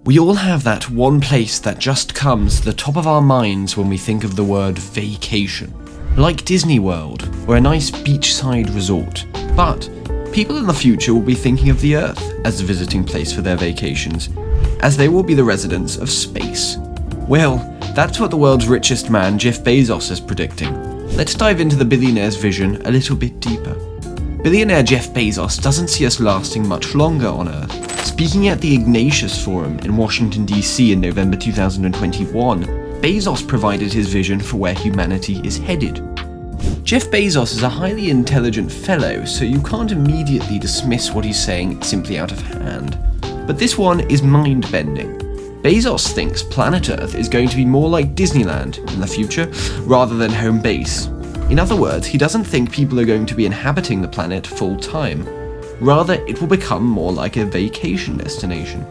We all have that one place that just comes to the top of our minds when we think of the word vacation. Like Disneyworld, or a nice beachside resort. But people in the future will be thinking of the Earth as the visiting place for their vacations, as they will be the residents of space. Well, that's what the world's richest man, Jeff Bezos, is predicting. Let's dive into the billionaire's vision a little bit deeper. Billionaire Jeff Bezos doesn't see us lasting much longer on Earth. Speaking at the Ignatius Forum in Washington, D.C. in November 2021, Bezos provided his vision for where humanity is headed. Jeff Bezos is a highly intelligent fellow, so you can't immediately dismiss what he's saying simply out of hand. But this one is mind-bending. Bezos thinks planet Earth is going to be more like Disneyland in the future, rather than home base. In other words, he doesn't think people are going to be inhabiting the planet full-time. Rather, it will become more like a vacation destination.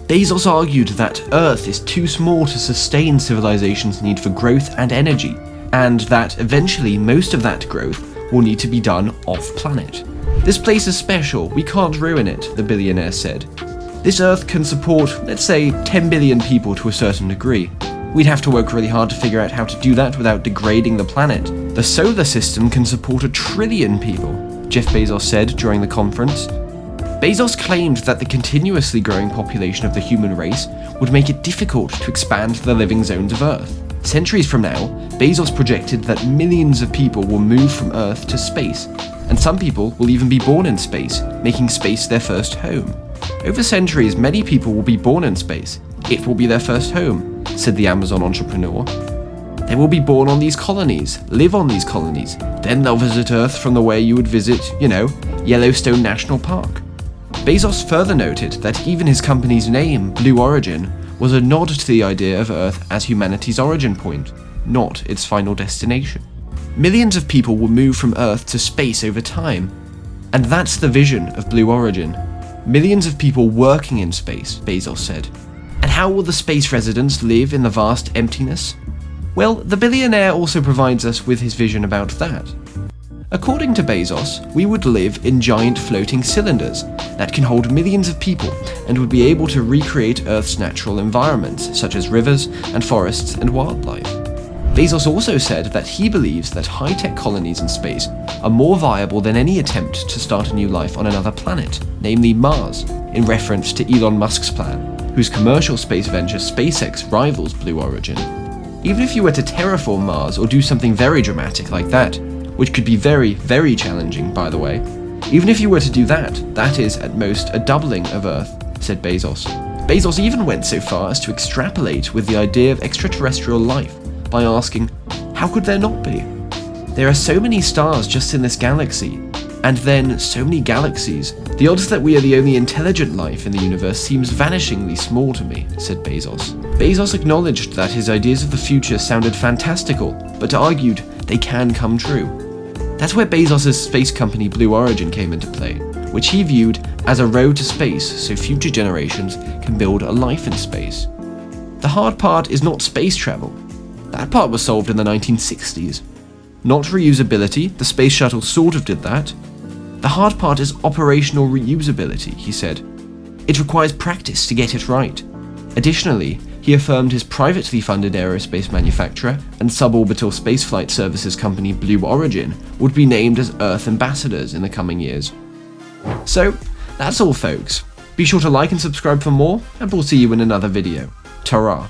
Bezos argued that Earth is too small to sustain civilization's need for growth and energy, and that eventually most of that growth will need to be done off-planet. This place is special, we can't ruin it, the billionaire said. This Earth can support, let's say, 10 billion people to a certain degree. We'd have to work really hard to figure out how to do that without degrading the planet. The solar system can support 1 trillion people, Jeff Bezos said during the conference. Bezos claimed that the continuously growing population of the human race would make it difficult to expand the living zones of Earth. Centuries from now, Bezos projected that millions of people will move from Earth to space, and some people will even be born in space, making space their first home. Over centuries, many people will be born in space. It will be their first home, said the Amazon entrepreneur. They will be born on these colonies, live on these colonies, then they'll visit Earth from the way you would visit, Yellowstone National Park. Bezos further noted that even his company's name, Blue Origin, was a nod to the idea of Earth as humanity's origin point, not its final destination. Millions of people will move from Earth to space over time, and that's the vision of Blue Origin. Millions of people working in space, Bezos said. And how will the space residents live in the vast emptiness? Well, the billionaire also provides us with his vision about that. According to Bezos, we would live in giant floating cylinders that can hold millions of people and would be able to recreate Earth's natural environments, such as rivers and forests and wildlife. Bezos also said that he believes that high-tech colonies in space are more viable than any attempt to start a new life on another planet, namely Mars, in reference to Elon Musk's plan, whose commercial space venture SpaceX rivals Blue Origin. Even if you were to terraform Mars or do something very dramatic like that, which could be very, very challenging, by the way, even if you were to do that, that is, at most, a doubling of Earth, said Bezos. Bezos even went so far as to extrapolate with the idea of extraterrestrial life by asking, how could there not be? There are so many stars just in this galaxy, and then so many galaxies. The odds that we are the only intelligent life in the universe seems vanishingly small to me, said Bezos. Bezos acknowledged that his ideas of the future sounded fantastical, but argued they can come true. That's where Bezos' space company Blue Origin came into play, which he viewed as a road to space so future generations can build a life in space. The hard part is not space travel. That part was solved in the 1960s. Not reusability, the space shuttle sort of did that. The hard part is operational reusability, he said. It requires practice to get it right. Additionally, he affirmed his privately funded aerospace manufacturer and suborbital spaceflight services company Blue Origin would be named as Earth ambassadors in the coming years. So, that's all folks. Be sure to like and subscribe for more, and we'll see you in another video. Ta-ra.